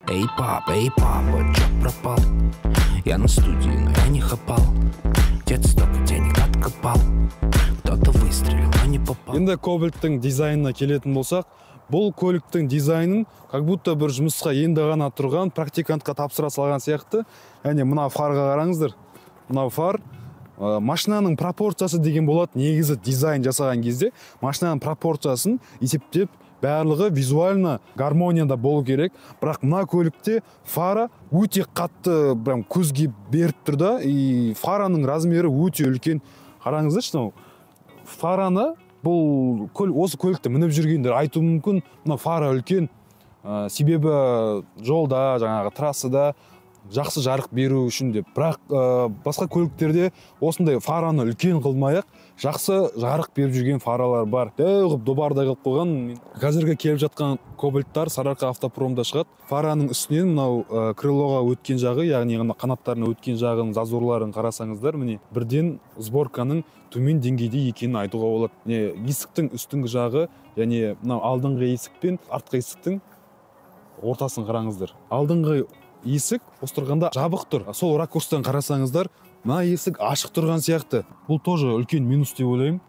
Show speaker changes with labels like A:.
A: Эй, папа, чё пропал? Я на студии, но я не хапал. Дед столько денег откопал. Кто-то выстрелил, но не попал.
B: Енді Кобальттың дизайнына келетін болсақ, бұл көліктің дизайнын как будто бір жұмысқа енді ғана тұрған практикантқа тапсыра салған сияқты. Яғни мына фарға қараңыздар. Мына фар машинаның пропорциясы деген болады. Негізі дизайн жасаған кезде машинаның пропорциясын есептеп, барлығы визуально гармонияда болу керек. Бірақ мына көлікте фара өте қатты прям көзге беріп тұр да, и фараның размері өте үлкен. Қараңыздаршы, фараны бұл осы көлікті мініп жүргендер айтуы мүмкін, мына фара үлкен, себебі жолда, жаңағы трассада жақсы жарық беру үшін деп. Бірақ басқа көліктерде осындай фараны үлкен қылмай-ақ жақсы жарық беріп жүрген фаралар бар. Дәу қылып добардай қылып қойған. Қазіргі келіп жатқан Кобальттар Сарыарқа автопромда шығады. Фараның үстінен мынау крылоға өткен жағы, яғни қанаттарына өткен жағының зазорларын қарасаңыздар, міне бірден сборканың төмен деңгейде екенін айтуға болады. Есіктің үстіңгі жағы, яғни мынау алдыңғы есік пен артқы есіктің ортасын қараңыздар. Алдыңғы есік осы тұрғанда жабық тұр. Сол ракурстан қарасаңыздар, мына есік ашық тұрған сияқты. Бұл тоже үлкен минус деп ойлаймын.